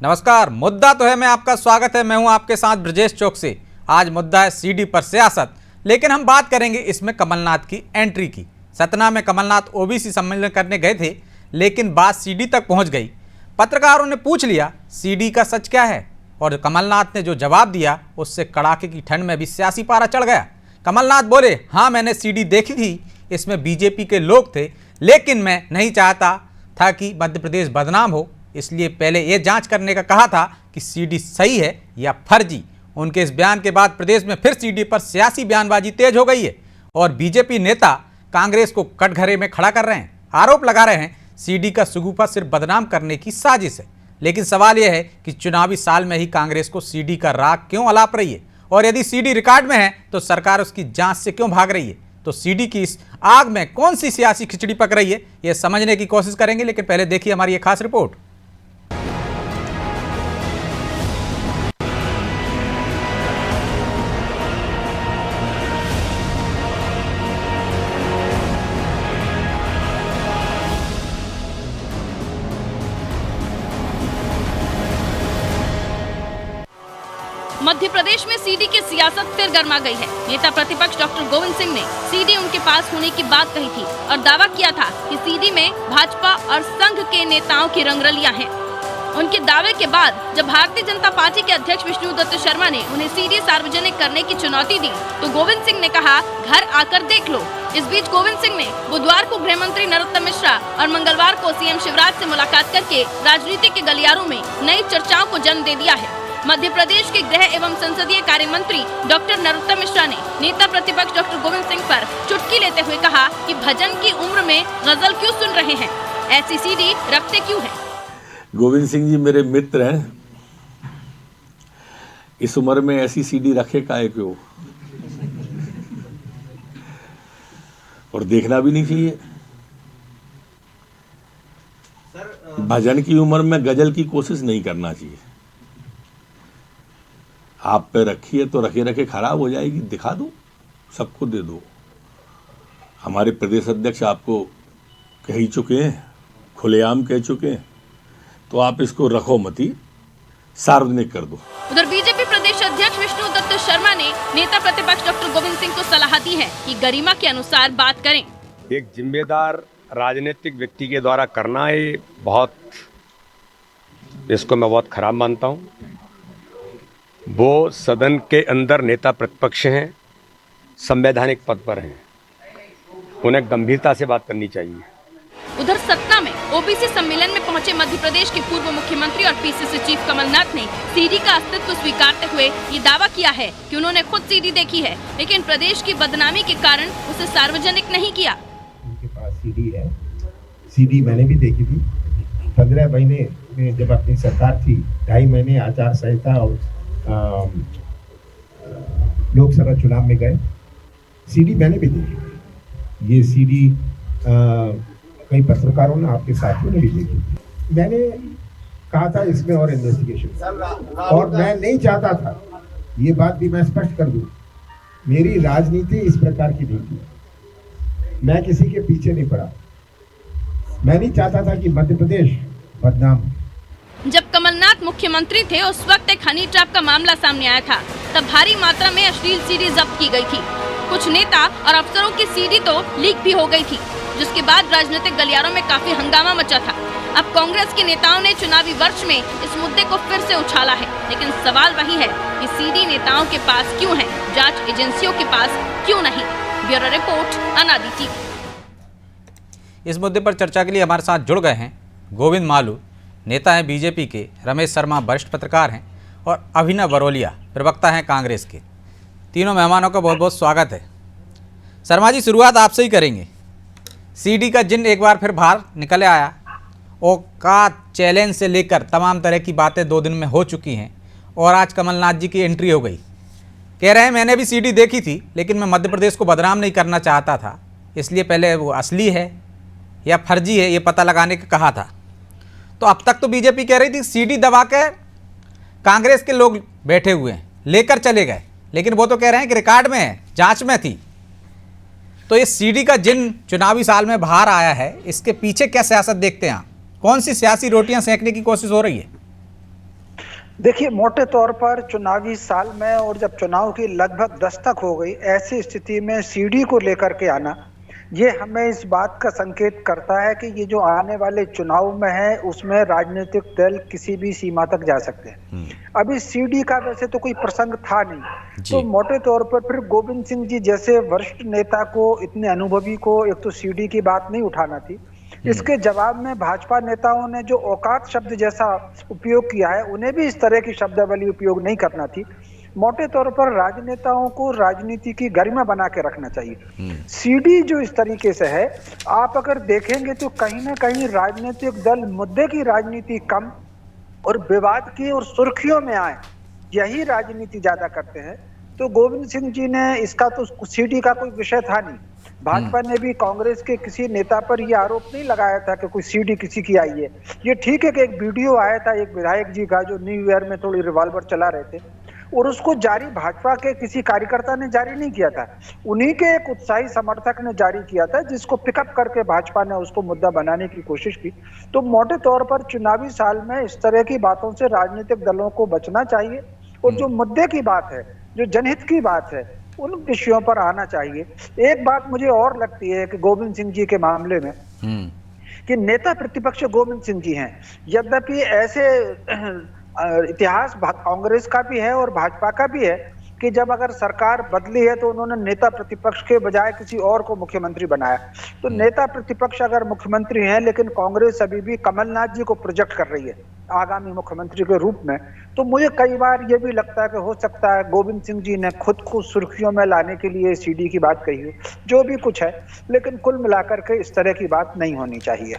नमस्कार। मुद्दा तो है मैं आपका स्वागत है। मैं हूं आपके साथ ब्रजेश चौक से। आज मुद्दा है सीडी पर सियासत, लेकिन हम बात करेंगे इसमें कमलनाथ की एंट्री की। सतना में कमलनाथ ओबीसी सम्मेलन करने गए थे, लेकिन बात सीडी तक पहुंच गई। पत्रकारों ने पूछ लिया सीडी का सच क्या है, और कमलनाथ ने जो जवाब दिया उससे कड़ाके की ठंड में भी सियासी पारा चढ़ गया। कमलनाथ बोले, हाँ मैंने सीडी देखी थी, इसमें बीजेपी के लोग थे, लेकिन मैं नहीं चाहता था कि मध्य प्रदेश बदनाम हो, इसलिए पहले ये जांच करने का कहा था कि सीडी सही है या फर्जी। उनके इस बयान के बाद प्रदेश में फिर सीडी पर सियासी बयानबाजी तेज हो गई है और बीजेपी नेता कांग्रेस को कटघरे में खड़ा कर रहे हैं। आरोप लगा रहे हैं सीडी का सुगुफा सिर्फ बदनाम करने की साजिश है। लेकिन सवाल यह है कि चुनावी साल में ही कांग्रेस को सीडी का राग क्यों अलाप रही है, और यदि सीडी रिकॉर्ड में है तो सरकार उसकी जांच से क्यों भाग रही है। तो सीडी की इस आग में कौन सी सियासी खिचड़ी पक रही है, यह समझने की कोशिश करेंगे। लेकिन पहले देखिए हमारी ये खास रिपोर्ट। मध्य प्रदेश में सीडी की सियासत फिर गर्मा गई है। नेता प्रतिपक्ष डॉक्टर गोविंद सिंह ने सीडी उनके पास होने की बात कही थी और दावा किया था कि सीडी में भाजपा और संघ के नेताओं की रंगरलियां हैं। उनके दावे के बाद जब भारतीय जनता पार्टी के अध्यक्ष विष्णुदत्त शर्मा ने उन्हें सीडी सार्वजनिक करने की चुनौती दी तो गोविंद सिंह ने कहा, घर आकर देख लो। इस बीच गोविंद सिंह ने बुधवार को गृह मंत्री नरोत्तम मिश्रा और मंगलवार को सीएम शिवराज से मुलाकात करके राजनीति के गलियारों में नई चर्चाओं को जन्म दे दिया है। मध्य प्रदेश के गृह एवं संसदीय कार्य मंत्री डॉक्टर नरोत्तम मिश्रा ने नेता प्रतिपक्ष डॉक्टर गोविंद सिंह पर चुटकी लेते हुए कहा कि भजन की उम्र में गजल क्यों सुन रहे हैं, ऐसी सीडी रखते क्यों हैं। गोविंद सिंह जी मेरे मित्र हैं, इस उम्र में ऐसी सीडी रखे काहे क्यों, और देखना भी नहीं चाहिए। भजन की उम्र में गजल की कोशिश नहीं करना चाहिए। आप पे रखी है तो रखे रखे खराब हो जाएगी, दिखा दो, सबको दे दो। हमारे प्रदेश अध्यक्ष आपको कह ही चुके हैं, खुलेआम कह चुके हैं, तो आप इसको रखो मती, सार्वजनिक कर दो। उधर बीजेपी प्रदेश अध्यक्ष विष्णुदत्त शर्मा ने नेता प्रतिपक्ष डॉक्टर गोविंद सिंह को सलाह दी है कि गरिमा के अनुसार बात करें। एक जिम्मेदार राजनीतिक व्यक्ति के द्वारा करना है, इसको मैं बहुत खराब मानता हूँ। वो सदन के अंदर नेता प्रतिपक्ष हैं, संवैधानिक पद पर हैं, उन्हें गंभीरता से बात करनी चाहिए। उधर सतना में ओबीसी सम्मेलन में पहुंचे मध्य प्रदेश के पूर्व मुख्यमंत्री और पीसीसी चीफ कमलनाथ ने सीडी का अस्तित्व स्वीकारते हुए ये दावा किया है कि उन्होंने खुद सीडी देखी है, लेकिन प्रदेश की बदनामी के कारण उसे सार्वजनिक नहीं किया। उनके पास सीडी है, सीडी मैंने भी देखी थी। 15 महीने में जब अपनी सरकार थी, 2.5 महीने आचार संहिता और लोकसभा चुनाव में गए, सीडी मैंने भी देखी। ये सीडी कई पत्रकारों ने, आपके साथियों ने भी देखी। मैंने कहा था इसमें और इन्वेस्टिगेशन, और मैं नहीं चाहता था, ये बात भी मैं स्पष्ट कर दूं, मेरी राजनीति इस प्रकार की नहीं थी। मैं किसी के पीछे नहीं पड़ा। मैं नहीं चाहता था कि मध्य प्रदेश बदनाम हो। जब कमलनाथ मुख्यमंत्री थे उस वक्त एक हनी ट्रैप का मामला सामने आया था। तब भारी मात्रा में अश्लील सीडी जब्त की गई थी। कुछ नेता और अफसरों की सीडी तो लीक भी हो गई थी, जिसके बाद राजनीतिक गलियारों में काफी हंगामा मचा था। अब कांग्रेस के नेताओं ने चुनावी वर्ष में इस मुद्दे को फिर से उछाला है, लेकिन सवाल वही है कि सीडी नेताओं के पास क्यों है, जांच एजेंसियों के पास क्यों नहीं। ब्यूरो रिपोर्ट, अनादि टीवी। इस मुद्दे पर चर्चा के लिए हमारे साथ जुड़ गए हैं गोविंद मालू, नेता हैं बीजेपी के, रमेश शर्मा वरिष्ठ पत्रकार हैं, और अभिनव बरोलिया प्रवक्ता हैं कांग्रेस के। तीनों मेहमानों का बहुत बहुत स्वागत है। शर्मा जी, शुरुआत आपसे ही करेंगे। सीडी का जिन एक बार फिर बाहर निकल आया, औकात चैलेंज से लेकर तमाम तरह की बातें 2 दिन में हो चुकी हैं, और आज कमलनाथ जी की एंट्री हो गई। कह रहे हैं मैंने भी सीडी देखी थी, लेकिन मैं मध्य प्रदेश को बदनाम नहीं करना चाहता था, इसलिए पहले वो असली है या फर्जी है ये पता लगाने का कहा था। तो अब तक तो बीजेपी कह रही थी सीडी दबा के कांग्रेस के लोग बैठे हुए हैं, लेकर चले गए, लेकिन वो तो कह रहे हैं कि रिकॉर्ड में है, जांच में थी। तो ये सीडी का जिन चुनावी साल में बाहर आया है, इसके पीछे क्या सियासत देखते हैं आप? कौन सी सियासी रोटियां सेंकने की कोशिश हो रही है? देखिए, मोटे तौर पर चुनावी साल में और जब चुनाव की लगभग दस्तक हो गई, ऐसी स्थिति में सीडी को लेकर के आना, ये हमें इस बात का संकेत करता है कि ये जो आने वाले चुनाव में है, उसमें राजनीतिक दल किसी भी सीमा तक जा सकते हैं। अभी सीडी का वैसे तो कोई प्रसंग था नहीं, तो मोटे तौर पर फिर गोविंद सिंह जी जैसे वरिष्ठ नेता को, इतने अनुभवी को, एक तो सीडी की बात नहीं उठाना थी। इसके जवाब में भाजपा नेताओं ने जो औकात शब्द जैसा उपयोग किया है, उन्हें भी इस तरह की शब्दावली उपयोग नहीं करना थी। मोटे तौर पर राजनेताओं को राजनीति की गरिमा बना के रखना चाहिए। सीडी जो इस तरीके से है, आप अगर देखेंगे तो कहीं ना कहीं राजनीतिक दल मुद्दे की राजनीति कम और विवाद की और सुर्खियों में आए, यही राजनीति ज्यादा करते हैं। तो गोविंद सिंह जी ने, इसका तो सीडी का कोई विषय था नहीं। भाजपा ने भी कांग्रेस के किसी नेता पर यह आरोप नहीं लगाया था कि कोई सीडी किसी की आई है। ये ठीक है कि एक वीडियो आया था एक विधायक जी का, जो न्यू ईयर में थोड़ी रिवॉल्वर चला रहे थे, और उसको जारी भाजपा के किसी कार्यकर्ता ने जारी नहीं किया था, उन्हीं के एक उत्साही समर्थक ने जारी किया था, जिसको पिकअप करके भाजपा ने उसको मुद्दा बनाने की कोशिश की। तो मोटे तौर पर चुनावी साल में इस तरह की बातों से राजनीतिक दलों को बचना चाहिए, और जो मुद्दे की बात है, जो जनहित की बात है, उन विषयों पर आना चाहिए। एक बात मुझे और लगती है कि गोविंद सिंह जी के मामले में, कि नेता प्रतिपक्ष गोविंद सिंह जी हैं, यद्यपि ऐसे इतिहास कांग्रेस का भी है और भाजपा का भी है कि जब अगर सरकार बदली है तो उन्होंने नेता प्रतिपक्ष के बजाय किसी और को मुख्यमंत्री बनाया। तो नेता प्रतिपक्ष अगर मुख्यमंत्री हैं, लेकिन कांग्रेस अभी भी कमलनाथ जी को प्रोजेक्ट कर रही है आगामी मुख्यमंत्री के रूप में, तो मुझे कई बार ये भी लगता है कि हो सकता है गोविंद सिंह जी ने खुद को सुर्खियों में लाने के लिए सीडी की बात कही हो, जो भी कुछ है, लेकिन कुल मिलाकर के इस तरह की बात नहीं होनी चाहिए।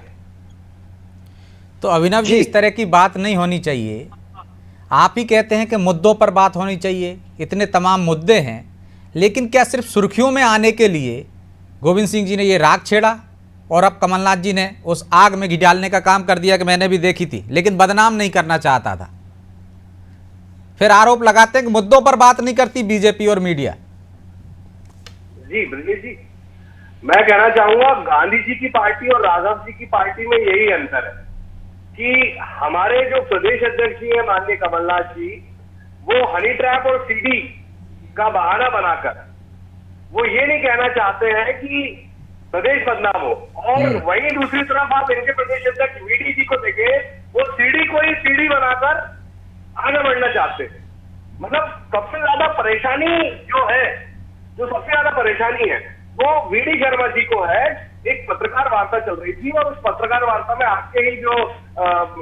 तो अभिनव जी, इस तरह की बात नहीं होनी चाहिए। आप ही कहते हैं कि मुद्दों पर बात होनी चाहिए, इतने तमाम मुद्दे हैं, लेकिन क्या सिर्फ सुर्खियों में आने के लिए गोविंद सिंह जी ने ये राग छेड़ा और अब कमलनाथ जी ने उस आग में घी डालने का काम कर दिया कि मैंने भी देखी थी, लेकिन बदनाम नहीं करना चाहता था। फिर आरोप लगाते हैं कि मुद्दों पर बात नहीं करती बीजेपी और मीडिया। जी ब्रजेश जी, मैं कहना चाहूंगा गांधी जी की पार्टी और राघव जी की पार्टी में यही अंतर है कि हमारे जो प्रदेश अध्यक्ष जी हैं माननीय कमलनाथ जी, वो हनी ट्रैप और सीडी का बहाना बनाकर वो ये नहीं कहना चाहते हैं कि प्रदेश बदनाम हो, और वहीं दूसरी तरफ आप इनके प्रदेश अध्यक्ष वीडी जी को देखें, वो सीडी को ही सीडी बनाकर आगे बढ़ना चाहते हैं। मतलब सबसे ज्यादा परेशानी जो है, जो सबसे ज्यादा परेशानी है, वो वीडी शर्मा जी को है। एक पत्रकार वार्ता चल रही थी और उस पत्रकार वार्ता में आपके ही जो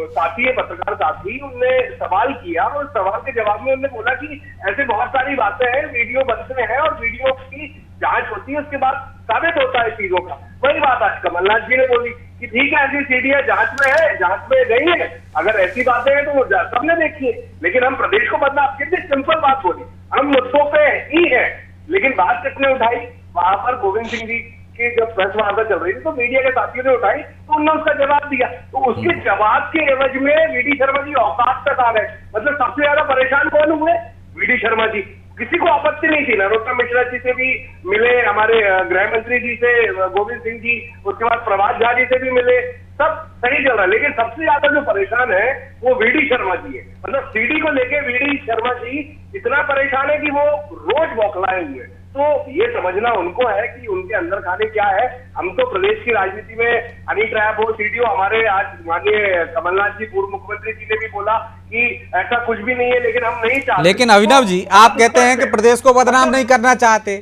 साथी है, पत्रकार साथी, उनने सवाल किया और सवाल के जवाब में उन्होंने बोला कि ऐसे बहुत सारी बातें हैं, वीडियो बनते हैं और वीडियो की जांच होती है, उसके बाद साबित होता है चीजों का। वही बात आज कमलनाथ जी ने बोली कि ठीक है, ऐसी सीढ़ियां जांच में है, जांच में गई है, अगर ऐसी बातें हैं तो वो सबने देखी है, लेकिन हम प्रदेश को बदनाम, कितनी सिंपल बात बोली, हम मुद्दों पे ही है, लेकिन बात किसने उठाई? वहां पर गोविंद सिंह जी की जब प्रेस वार्ता चल रही थी तो मीडिया के साथियों ने उठाई, तो उन्होंने उसका जवाब दिया। तो उसके जवाब के एवज में वीडी शर्मा जी औकात तक आ गए। मतलब सबसे ज्यादा परेशान कौन हुए? वीडी शर्मा जी। किसी को आपत्ति नहीं थी, नरोत्तम मिश्रा जी से भी मिले, हमारे गृह मंत्री जी से गोविंद सिंह जी, उसके बाद प्रभात झा जी से भी मिले, सब सही चल रहा है, लेकिन सबसे ज्यादा जो परेशान है वो वीडी शर्मा जी है। मतलब सीडी को लेके वीडी शर्मा जी इतना परेशान है कि वो रोज बौखलाए हुए। तो ये समझना उनको है कि उनके अंदर खाने क्या है। हम तो प्रदेश की राजनीति में हनी ट्रैप हो, सीडी हो, हमारे आज माननीय कमलनाथ जी पूर्व मुख्यमंत्री जी ने भी बोला कि ऐसा कुछ भी नहीं है, लेकिन हम नहीं चाहते। लेकिन अभिनव जी, आप कहते हैं कि प्रदेश को बदनाम नहीं करना चाहते,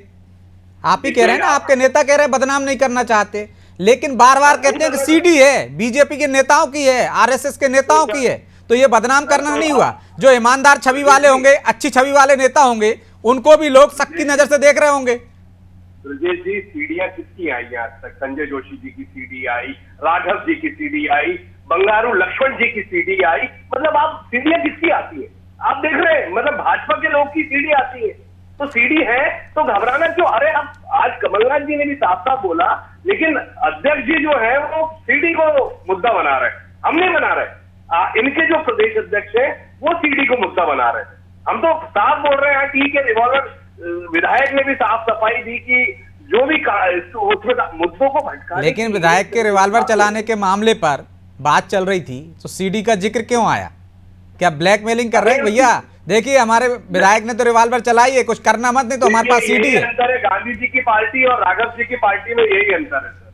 आप ही कह रहे हैं ना, आपके नेता कह रहे हैं बदनाम नहीं करना चाहते, लेकिन बार बार कहते हैं कि सीडी है, बीजेपी के नेताओं की है, आरएसएस के नेताओं की है, तो ये बदनाम करना नहीं हुआ। जो ईमानदार छवि वाले होंगे, अच्छी छवि वाले नेता होंगे, उनको भी लोग सख्ती नजर से देख रहे होंगे। ब्रजेश जी, सीडियां किसकी आई आज तक? संजय जोशी जी की सीडी आई, राघव जी की सीडी आई, बंगारू लक्ष्मण जी की सीडी आई। मतलब आप सीडियां किसकी आती है? आप देख रहे हैं, मतलब भाजपा के लोग की सीडी आती है। तो सीडी है तो घबराना क्यों? अरे अब आज कमलनाथ जी ने भी साफ साफ बोला, लेकिन अध्यक्ष जी जो है वो सीडी को मुद्दा बना रहे, हम नहीं बना रहे। इनके जो प्रदेश अध्यक्ष है वो सीडी को मुद्दा बना रहे। हम तो साफ बोल रहे हैं, ठीक है, रिवॉल्वर विधायक ने भी साफ सफाई दी कि जो भी उसमें मुद्दों को भटका, लेकिन विधायक के रिवॉल्वर चलाने के मामले पर बात चल रही थी तो सीडी का जिक्र क्यों आया? क्या ब्लैकमेलिंग कर रहे हैं भैया? देखिए हमारे विधायक ने तो रिवॉल्वर चलाई है, कुछ करना मत, नहीं तो हमारे पास सीडी है। अंतर है गांधी जी की पार्टी और राघव जी की पार्टी में, यही अंतर है सर।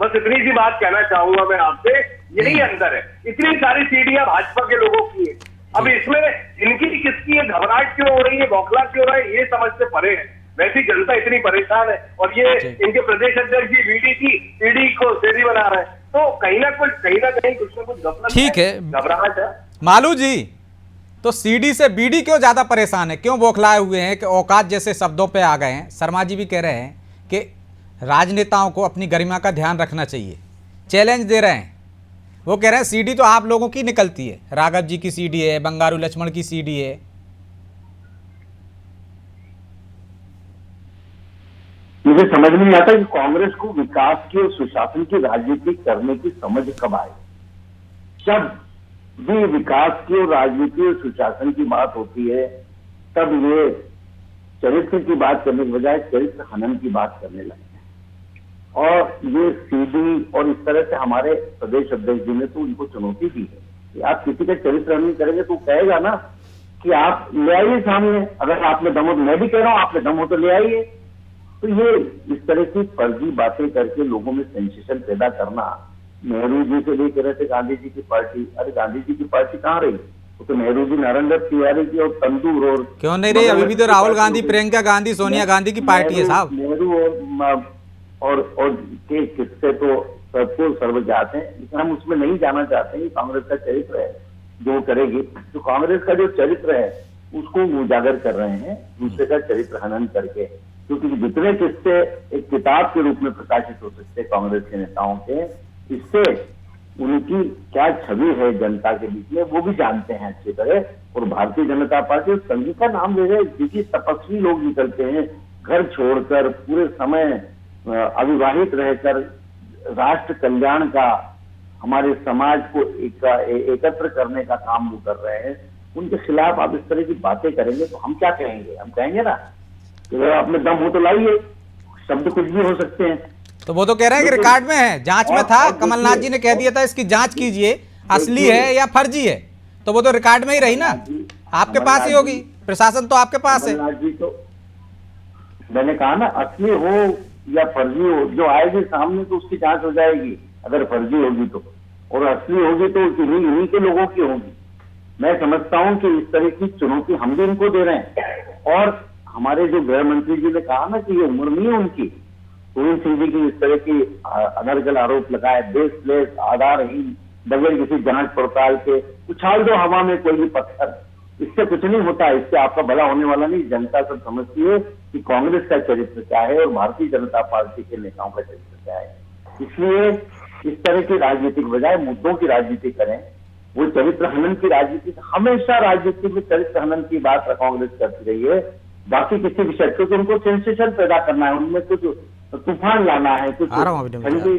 बस इतनी सी बात कहना चाहूंगा मैं आपसे, यही अंतर है। इतनी सारी सीढ़ियां भाजपा के लोगों की है, अब इसमें इनकी किसकी है, घबराहट क्यों हो रही है, बौखला क्यों हो रहा है, ये समझ से परे है। वैसी जनता इतनी परेशान है और ये इनके प्रदेश अध्यक्ष जी वीडी की सीडी को सीडी बना रहे हैं, तो कहीं ना कहीं कुछ ना कुछ गफलत, ठीक है, घबराहट है। मालू जी, तो सीडी से बीडी क्यों ज्यादा परेशान है, क्यों बौखलाए हुए हैं कि औकात जैसे शब्दों पे आ गए हैं? शर्मा जी भी कह रहे हैं कि राजनेताओं को अपनी गरिमा का ध्यान रखना चाहिए, चैलेंज दे रहे हैं। वो कह रहे हैं सीडी तो आप लोगों की निकलती है, राघव जी की सीडी है, बंगारू लक्ष्मण की सीडी है। मुझे समझ नहीं आता कि कांग्रेस को विकास की और सुशासन की राजनीति करने की समझ कब आए। जब भी विकास की और राजनीति और सुशासन की बात होती है, तब ये चरित्र की बात करने के बजाय चरित्र हनन की बात करने लगते हैं। और ये सीडी और इस तरह से हमारे प्रदेश अध्यक्ष जी ने तो उनको चुनौती दी है कि आप किसी का चरित्र हनन करेंगे तो कहेगा ना कि आप ले आइए सामने, अगर आपने दम हो तो मैं भी कह रहा हूं आपने दम हो तो ले आइए। तो ये इस तरह की फर्जी बातें करके लोगों में सेंसेशन पैदा करना, नेहरू जी से भी कह रहे थे गांधी जी की पार्टी, अरे गांधी जी की पार्टी कहाँ रही? वो तो नेहरू जी नारायण तिवारी की और तंदूर और क्यों नहीं रही? अभी भी तो राहुल गांधी, प्रियंका गांधी, सोनिया गांधी की पार्टी है साहब। नेहरू और के किस्से तो सबको सर्वज्ञात है, लेकिन हम उसमें नहीं जाना चाहते हैं। कांग्रेस का चरित्र है जो करेगी, तो कांग्रेस का जो चरित्र है उसको उजागर कर रहे हैं दूसरे का चरित्र हनन करके, क्योंकि जितने किस्से एक किताब के रूप में प्रकाशित हो सकते हैं कांग्रेस के नेताओं के, इससे उनकी क्या छवि है जनता के बीच में वो भी जानते हैं अच्छी तरह। और भारतीय जनता पार्टी संघ का नाम ले रहे, जिसकी तपस्वी लोग निकलते हैं घर छोड़कर, पूरे समय अविवाहित रहकर राष्ट्र कल्याण का, हमारे समाज को एकत्र करने का काम वो कर रहे हैं, उनके खिलाफ आप इस तरह की बातें करेंगे तो हम क्या कहेंगे? हम कहेंगे ना कि आपने दम हो तो लाइए, शब्द कुछ भी हो सकते हैं। तो वो तो कह रहे हैं कि रिकॉर्ड में है, जांच में था, कमलनाथ जी ने कह दिया था इसकी जांच कीजिए, असली है या फर्जी है, तो वो तो रिकॉर्ड में ही रही ना, आपके पास ही होगी, प्रशासन तो आपके पास है। कमलनाथ जी तो मैंने कहा ना, असली हो या फर्जी हो, जो आएगी सामने तो उसकी जांच हो जाएगी, अगर फर्जी होगी तो, और असली होगी तो इन्हीं के लोगों की होगी। मैं समझता हूं कि इस तरह की चुनौती हम भी इनको दे रहे हैं। और हमारे जो गृह मंत्री जी ने कहा ना कि ये उम्र नहीं है उनकी, गोविंद सिंह जी की इस तरह की अनर्गल आरोप लगाए, बेसलेस, आधारहीन, बगैर किसी जांच पड़ताल के उछाल दो हवा में कोई भी पत्थर, इससे कुछ नहीं होता, इससे आपका भला होने वाला नहीं। जनता सब समझती है कि कांग्रेस का चरित्र क्या है और भारतीय जनता पार्टी के नेताओं का चरित्र क्या है। इसलिए इस तरह की राजनीति के बजाय मुद्दों की राजनीति करें। वो चरित्र हनन की राजनीति, हमेशा राजनीति में चरित्र हनन की बात कांग्रेस करती रही है, बाकी किसी विषय, क्योंकि उनको सेंसेशन पैदा करना है, उनमें कुछ तूफान लाना है, कुछ ठंडी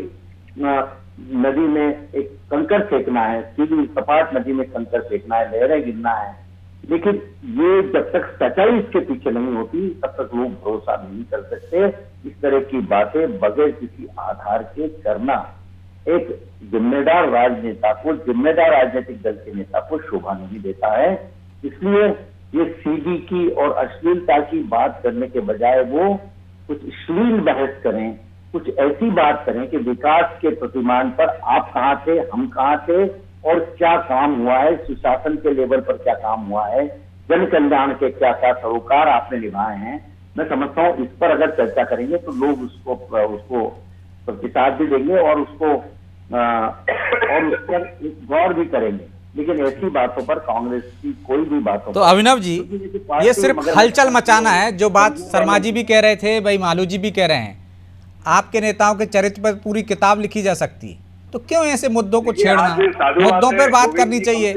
नदी में एक कंकर फेंकना है, सीधी सपाट नदी में कंकर फेंकना है, लहरें गिरना है। लेकिन ये जब तक सच्चाई इसके पीछे नहीं होती तब तक लोग भरोसा नहीं कर सकते। इस तरह की बातें बगैर किसी आधार के करना एक जिम्मेदार राजनेता को, जिम्मेदार राजनीतिक दल के नेता को शोभा नहीं देता है। इसलिए ये सीडी की और अश्लीलता की बात करने के बजाय वो कुछ अश्लील बहस करें, कुछ ऐसी बात करें कि विकास के प्रतिमान पर आप कहाँ थे, हम कहाँ थे और क्या काम हुआ है, सुशासन के लेवल पर क्या काम हुआ है, जन कल्याण के क्या क्या सरोकार आपने निभाए हैं। मैं समझता हूँ इस पर अगर चर्चा करेंगे तो लोग उसको प्रतिसाद भी देंगे और उसको और उस पर गौर भी करेंगे। लेकिन ऐसी बातों पर कांग्रेस की कोई भी बातों तो अभिनव जी, ये सिर्फ हलचल मचाना है, जो बात शर्मा जी भी कह रहे थे, भाई मालू जी भी कह रहे हैं, आपके नेताओं के चरित्र पर पूरी किताब लिखी जा सकती है, तो क्यों ऐसे मुद्दों को छेड़ना? मुद्दों पर बात करनी चाहिए।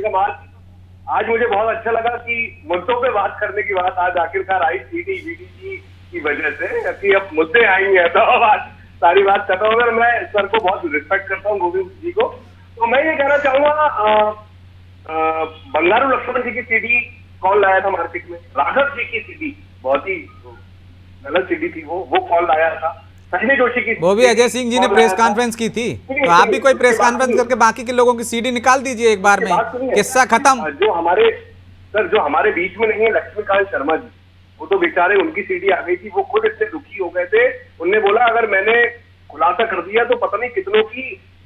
आज मुझे बहुत अच्छा लगा कि मुद्दों पे बात करने की बात आज आखिरकार आई सीडी वीडी की वजह से, कि अब मुद्दे आएंगे तो अब आज सारी बात खत्म होगा। मैं सर को बहुत रिस्पेक्ट करता हूँ, गोविंद जी को। तो मैं ये कहना चाहूंगा, बंगारू लक्ष्मण जी की सीडी कौन लाया था मार्केट में? राघव जी की सीडी बहुत ही गलत सीडी थी, वो कौन लाया था? संजय जोशी की वो भी अजय सिंह जी ने और प्रेस कॉन्फ्रेंस की थी, तो आप भी कोई प्रेस कॉन्फ्रेंस करके बाकी के लोगों की सीडी निकाल दीजिए एक बार में, किस्सा खत्म। जो हमारे बीच में नहीं है लक्ष्मीकांत शर्मा जी, वो तो बेचारे उनकी सीडी आ गई थी, वो खुद इतने दुखी हो गए थे, उनने बोला अगर मैंने खुलासा कर दिया तो पता नहीं कितनों की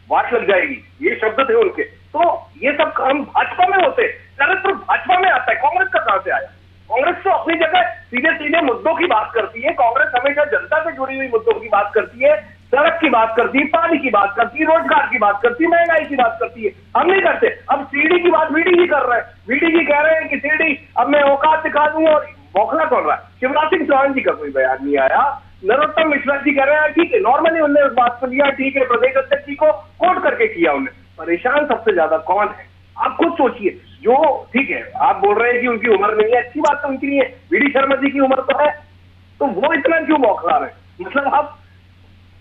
वाट लग जाएगी, ये शब्द थे उनके। तो ये सब काम भाजपा में होते, चरित्र भाजपा में आता है, कांग्रेस का कहां से आया? कांग्रेस तो अपनी जगह सीधे सीधे मुद्दों की बात करती है, कांग्रेस हमेशा जनता से जुड़ी हुई मुद्दों की बात करती है, सड़क की बात करती है, पानी की बात करती है, रोजगार की बात करती है, महंगाई की बात करती है। हम नहीं करते। अब सीडी की बात वीडी जी कर रहे हैं, वीडी जी कह रहे हैं कि सीडी अब मैं औकात दिखा दूं, और बौखला कर रहा है। शिवराज सिंह चौहान जी का कोई बयान नहीं आया, नरोत्तम मिश्रा जी कह रहे हैं ठीक है, नॉर्मली उन्होंने उस बात को लिया, ठीक है, प्रदेश अध्यक्ष जी को कोट करके किया उन्होंने। परेशान सबसे ज्यादा कौन है? आप खुद सोचिए। जो ठीक है, आप बोल रहे हैं कि उनकी उम्र नहीं है, अच्छी बात तो उनकी नहीं है, वीडी शर्मा जी की उम्र तो है, तो वो इतना क्यों बौखला रहे? मतलब आप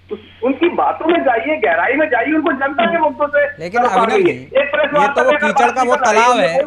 तो उनकी बातों में जाइए, गहराई में जाइए, उनको जनता के मुद्दों से। लेकिन अभिनव जी, ये तो वो कीचड़ का वो तालाब है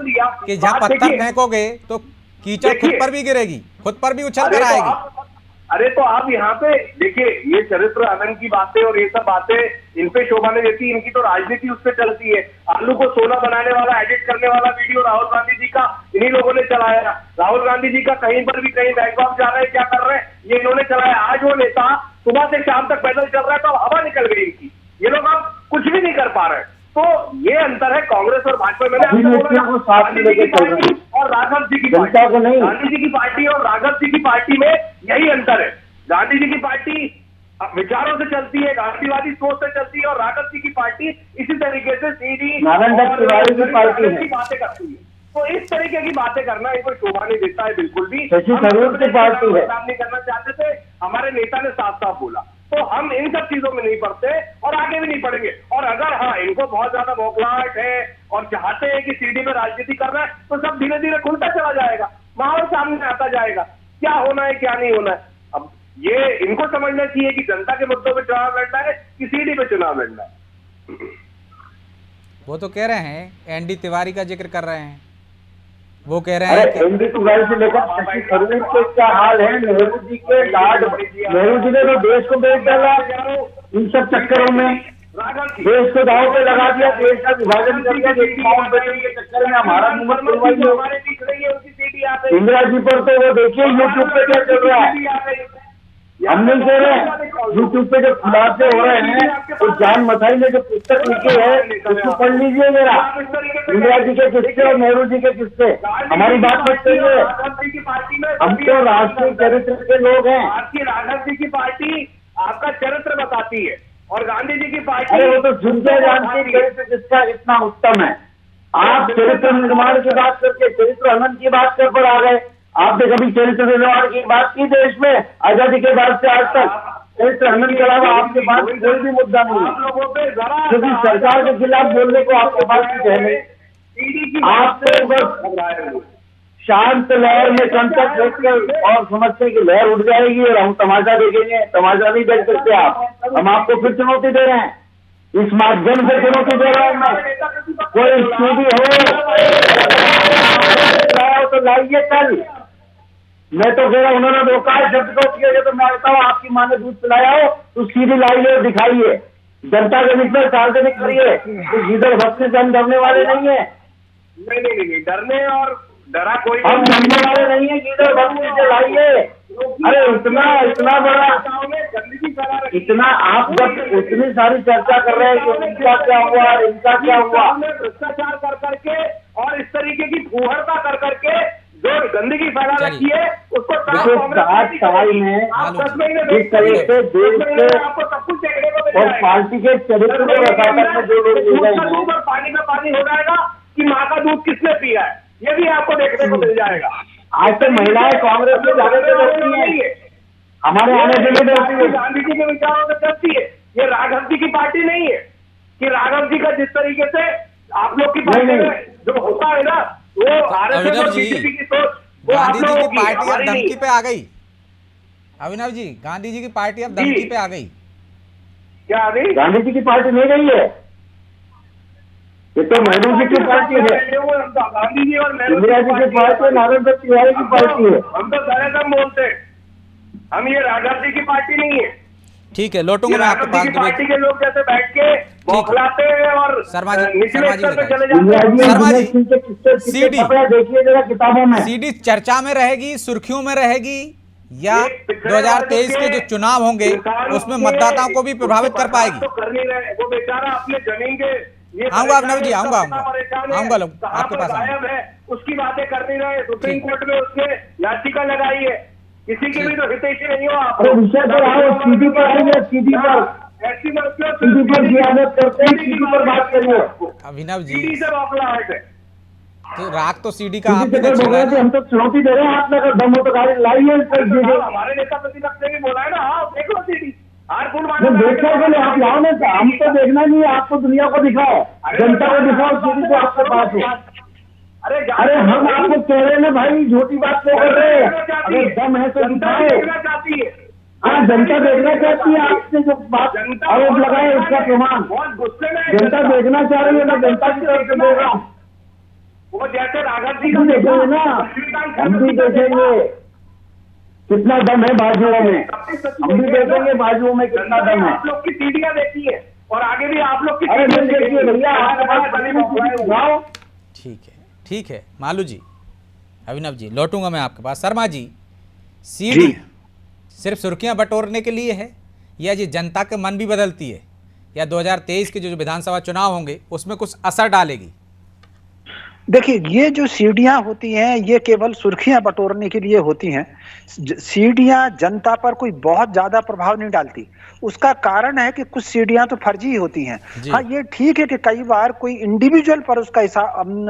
कि जहाँ पत्थर फेंकोगे तो कीचड़ खुद पर भी गिरेगी, खुद पर भी उछल कर आएगी। अरे तो आप यहाँ पे देखिए, ये चरित्र आनंद की बातें और ये सब बातें इन पे शोभा नहीं देती, इनकी तो राजनीति उस पे चलती है। आलू को सोना बनाने वाला, एडिट करने वाला वीडियो राहुल गांधी जी का इन्हीं लोगों ने चलाया। राहुल गांधी जी का कहीं पर भी कहीं बैंकॉक जा रहे हैं, क्या कर रहे हैं, ये इन्होंने चलाया। आज वो नेता सुबह से शाम तक पैदल चल रहा है, तो अब हवा निकल गई इनकी, ये लोग अब कुछ भी नहीं कर पा रहे हैं। तो ये अंतर है कांग्रेस और भाजपा में। गांधी जी की पार्टी और राघव जी की पार्टी, गांधी जी की पार्टी और राघव जी की पार्टी में यही अंतर है। गांधी जी की पार्टी विचारों से चलती है, गांधीवादी सोच से चलती है, और राघव जी की पार्टी इसी तरीके से सीधी बातें करती है। तो इस तरीके की बातें करना इनको शोभा नहीं देता है बिल्कुल भी। काम नहीं करना चाहते थे, हमारे नेता ने साफ साफ बोला। तो हम इन सब चीजों में नहीं पड़ते और आगे भी नहीं पड़ेंगे। और अगर हाँ इनको बहुत ज्यादा बौखलाहट है और चाहते हैं कि सीडी में राजनीति करना है, तो सब धीरे धीरे खुलता चला जाएगा, माहौल सामने आता जाएगा, क्या होना है क्या नहीं होना है। अब ये इनको समझना चाहिए कि जनता के मुद्दों पे चुनाव लड़ना है कि सीडी पे चुनाव लड़ना है। वो तो कह रहे हैं एनडी तिवारी का जिक्र कर रहे हैं, वो कह रहे हैं एनडी तिवारी से लेकर शशि थरूर के क्या हाल है, नेहरू जी के लाड, नेहरू जी ने तो देश को बेच डाला इन सब चक्करों में, देश को दाव पे लगा दिया, देश का विभाजन कर दिया, के चक्कर में हमारा मुहम्मद इंदिरा जी पर तो वो देखिए यूट्यूब पे क्या चल रहा है। हम नहीं कह रहे हैं, यूट्यूब पे जो खुलासे हो रहे हैं, तो जान मथाई ने जो पुस्तक लिखी है उसको पढ़ लीजिए मेरा, इंदिरा जी के किस्से और नेहरू जी के किस्से। हमारी बात मत करिए, हम तो राष्ट्रीय चरित्र के लोग हैं। आपकी राघव जी की पार्टी आपका चरित्र बताती है और गांधी जी की पार्टी, अरे वो तो सुनते जानते चरित्र जिसका इतना उत्तम है। आप चरित्र निर्माण की बात करके चरित्र हनन की बात कर पर आ गए। आपने कभी चरित्र निर्माण की बात की देश में आजादी के बाद से आज तक? चरित्र हनन के अलावा आपके पास कोई भी मुद्दा नहीं है, क्योंकि सरकार के खिलाफ बोलने को आपके पास कुछ है नहीं। आप तो बस शांत लहर में संकट देखकर और समझते कि लहर उठ जाएगी और हम तमाशा देखेंगे। तमाशा नहीं देख सकते आप, हम आपको फिर चुनौती दे रहे हैं, इस माध्यम से चुनौती दे रहा हूं मैं। कोई स्टूडियो हो तो लाइए कल। मैं तो कह रहा हूं उन्होंने रोका है शब्द को किया, तो मैं कहता हूँ आपकी माँ ने दूध पिलाया हो तो सीधी लाइए और दिखाइए, जनता के बीच में सार्वजनिक करिए। तो जिधर भक्ति से हम डरने वाले नहीं है। नहीं, डरने और डरा कोई हम डरने वाले नहीं है, जिधर भक्ति से लाइए। अरे इतना बड़ा, इतना आप जब इतनी सारी चर्चा कर रहे हैं कि इनका क्या हुआ, इनका क्या हुआ, भ्रष्टाचार कर करके और इस तरीके की फूहड़ता कर करके जो गंदगी फैला रखी है उसको आज साल में जिस तरह से देश के और पार्टी के चरित्र को रसायन में जो लोग ले गए हैं, पानी में पानी हो जाएगा कि माँ का दूध किसने पिया है, ये भी आपको देखने को मिल जाएगा। आज तो महिलाएं कांग्रेस में जाने से डरती है, हमारे आने से नहीं डरती है। गांधी जी के विचारों से चलती है। ये राघव जी की पार्टी नहीं है कि राघव जी का जिस तरीके से आप लोग की पार्टी में जो होता है ना, वो आरएसएस और बीजेपी की सोच, गांधी जी की पार्टी अब धमकी पे आ गई। अभिनव जी, गांधी जी की पार्टी अब धमकी पे आ गई। क्या आ गई? गांधी जी की पार्टी नहीं गई है, ये तो नेहरू जी की पार्टी है। गांधी जी और इंदिरा जी की पार्टी, नारायण तिवारी की पार्टी है। हम तो सारे दम बोलते हैं, हम ये राघव जी की पार्टी नहीं है। ठीक है, लौटूंगा मैं आपके पास। पार्टी के लोग जैसे बैठ के बौखलाते हैं और शर्मा जी निचले स्तर पे चले शर्मा जाते जी, हैं। सीडी देखिए जरा किताबों में सीडी चर्चा में रहेगी, सुर्खियों में रहेगी, या 2023 के जो चुनाव होंगे उसमें मतदाताओं को भी प्रभावित कर पाएगी? तो कर नहीं रहे, वो बेचारा अपने जमीन के आऊंगा अभिनव जी, आऊंगा आपके पास गायब है, उसकी बातें कर नहीं रहे। सुप्रीम कोर्ट में उसने याचिका लगाई है, किसी की भी तो हितैषी नहीं हो आप। विषय पर आओ, सीडी पर आइए, सीडी पर जियादत करते हैं, सीडी पर बात करिए। अभिनव जी, सीडी से बौखलाहट है। तो राग तो सीडी का आप भी नहीं छीना है। हम तो चुनौती दे रहे हैं, आपने अगर दम हो तो गाड़ी लाइए। हमारे नेता प्रतिपक्ष ने भी बोला है ना, हाँ देख लो सीडी, देखने के लिए आप लाओ ना, हम तो देखना नहीं है, आपको दुनिया को दिखाओ, जनता को दिखाओ, सीडी को आपके पास हो। अरे हम आपको कह रहे हैं ना भाई, झूठी बात नहीं कर रहे हैं, अगर दम है तो दिखाओ। हाँ, जनता देखना चाहती है, आपने जो बात आरोप लगाए उसका प्रमाण जनता देखना चाह रही है, मैं जनता की तरफ से बोल रहा हूँ। वो जैसे राघव जी हम देखेंगे ना, हम भी देखेंगे कितना दम है बाजुओं में, हम भी देखेंगे बाजुओं में कितना दम है। आप लोग की सीढ़ियां देखी है और आगे भी आप लोग की अरे देखिए भैया, आपके पास उठाओ। ठीक है मालू जी, अभिनव जी, लौटूंगा मैं आपके पास। शर्मा जी, सीडी सिर्फ सुर्खियां बटोरने के लिए है, या ये जनता के मन भी बदलती है, या 2023 के जो विधानसभा चुनाव होंगे उसमें कुछ असर डालेगी? देखिए, ये जो सीढ़ियां होती हैं ये केवल सुर्खियां बटोरने के लिए होती हैं। सीढ़ियां जनता पर कोई बहुत ज्यादा प्रभाव नहीं डालती। उसका कारण है कि कुछ सीढ़ियां तो फर्जी होती हैं। हाँ, ये ठीक है कि कई बार कोई इंडिविजुअल पर उसका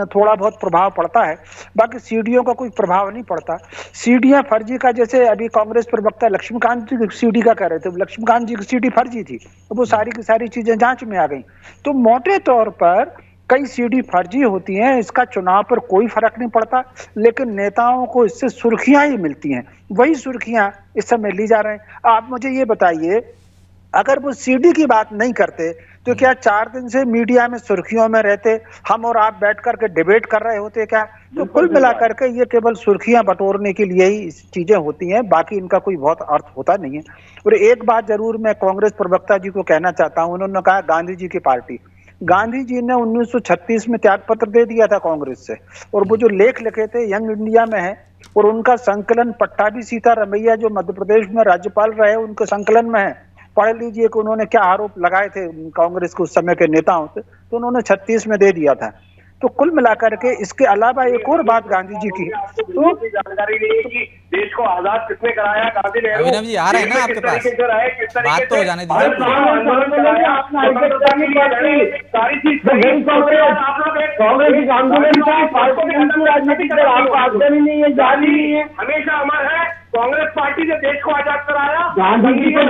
थोड़ा बहुत प्रभाव पड़ता है, बाकी सीढ़ियों का कोई प्रभाव नहीं पड़ता। सीढ़ियां फर्जी का, जैसे अभी कांग्रेस प्रवक्ता लक्ष्मीकांत जी सीढ़ी का कह रहे थे, लक्ष्मीकांत जी की सीढ़ी फर्जी थी, वो सारी की सारी चीजें जांच में आ गई। तो मोटे तौर पर कई सीढ़ी फर्जी होती हैं, इसका चुनाव पर कोई फर्क नहीं पड़ता, लेकिन नेताओं को इससे सुर्खियां ही मिलती हैं। वही सुर्खियां इस समय ली जा रहे हैं। आप मुझे ये बताइए, अगर वो सीडी की बात नहीं करते तो क्या 4 दिन से मीडिया में सुर्खियों में रहते, हम और आप बैठ करके डिबेट कर रहे होते क्या? तो कुल मिलाकर के ये केवल सुर्खियां बटोरने के लिए ही चीजें होती हैं, बाकी इनका कोई बहुत अर्थ होता नहीं है। और एक बात जरूर मैं कांग्रेस प्रवक्ता जी को कहना चाहता हूं, उन्होंने कहा गांधी जी की पार्टी। गांधी जी ने 1936 में त्याग पत्र दे दिया था कांग्रेस से, और वो जो लेख लिखे थे यंग इंडिया में है, और उनका संकलन पट्टाभी सीतारमैया जो मध्य प्रदेश में राज्यपाल रहे उनके संकलन में है। पढ़ लीजिए कि उन्होंने क्या आरोप लगाए थे कांग्रेस के उस समय के नेताओं से, तो उन्होंने 36 में दे दिया था। तो कुल मिलाकर के इसके अलावा एक और बात गांधी जी की, तो जानकारी नहीं है कि देश को आजाद किसने कराया, गांधी नेहरू। अभिनव जी आ रहे हैं ना आपके पास, बात तो हो जाने दीजिए। सारी चीज हमेशा अमर है। कांग्रेस पार्टी ने देश को आजाद कराया, गांधी जी को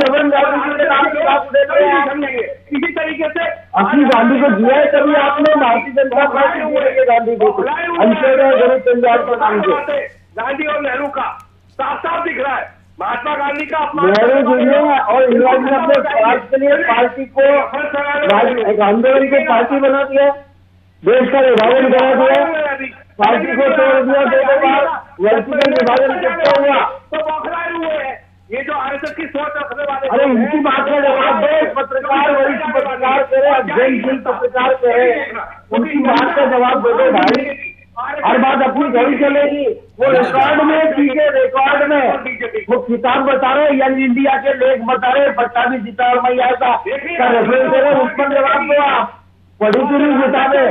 इसी तरीके से अपनी गांधी को जिया है कभी आपने? भारतीय जनता पार्टी गांधी को गांधी और नेहरू का साफ साफ दिख रहा है। महात्मा गांधी का नेहरू जी ने और इंदिरा जी ने अपने स्वराज के लिए पार्टी को आंदोलन को पार्टी बना दिया, देश का विभाजन करा दिया, पार्टी को तोड़ दिया, 2 बार वर्टिकल विभाजन कितना हुआ, तो बौखलाए हुए हैं ये जो आरएसएस की सोच रखने वाले। अरे उनकी बात का जवाब दो। पत्रकार वरिष्ठ पत्रकार करे, अध्ययनशील पत्रकार करे, उनकी बात का जवाब दे दो भाई। हर बात अपनी घड़ी चलेगी। वो रिकॉर्ड में, ठीक है, रिकॉर्ड में वो किताब बता रहे, यंग इंडिया के लेख बता रहे, पट्टाभी सीतारमैया का रेफरेंस करे, उस पर जवाब दो। आप पढ़ी चुनी किताबें,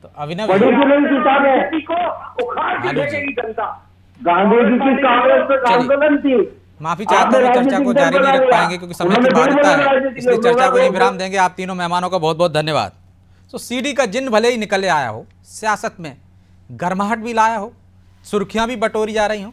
तो अभिनव बड़ी बुलंद किताबें, गांधी जी की कांग्रेस पर आंदोलन थी। माफी चाहता हूँ, चर्चा को जारी नहीं रख पाएंगे क्योंकि समय की बाध्यता है, इसलिए चर्चा को यहीं विराम देंगे। आप तीनों मेहमानों का बहुत बहुत धन्यवाद। तो सीडी का जिन भले ही निकल आया हो, सियासत में गर्माहट भी लाया हो, सुर्खियां भी बटोरी जा रही हों,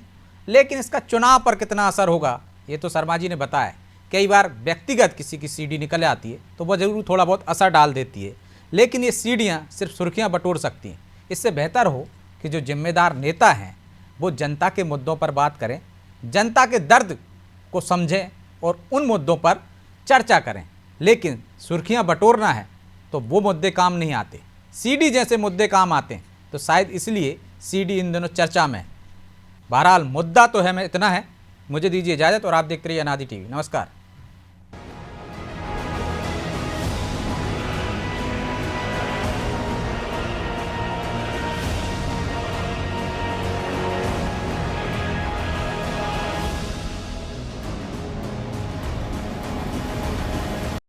लेकिन इसका चुनाव पर कितना असर होगा ये तो शर्मा जी ने बताया। कई बार व्यक्तिगत किसी की सीडी निकल आती है तो वह जरूर थोड़ा बहुत असर डाल देती है, लेकिन ये सीढ़ियाँ सिर्फ सुर्खियाँ बटोर सकती हैं। इससे बेहतर हो कि जो जिम्मेदार नेता हैं वो जनता के मुद्दों पर बात करें, जनता के दर्द को समझें और उन मुद्दों पर चर्चा करें। लेकिन सुर्खियाँ बटोरना है तो वो मुद्दे काम नहीं आते, सीडी जैसे मुद्दे काम आते हैं। तो शायद इसलिए सीडी इन दिनों चर्चा में है। बहरहाल मुद्दा तो है, मैं इतना है, मुझे दीजिए इजाज़त और आप देखते रहिए अनादि टीवी। नमस्कार।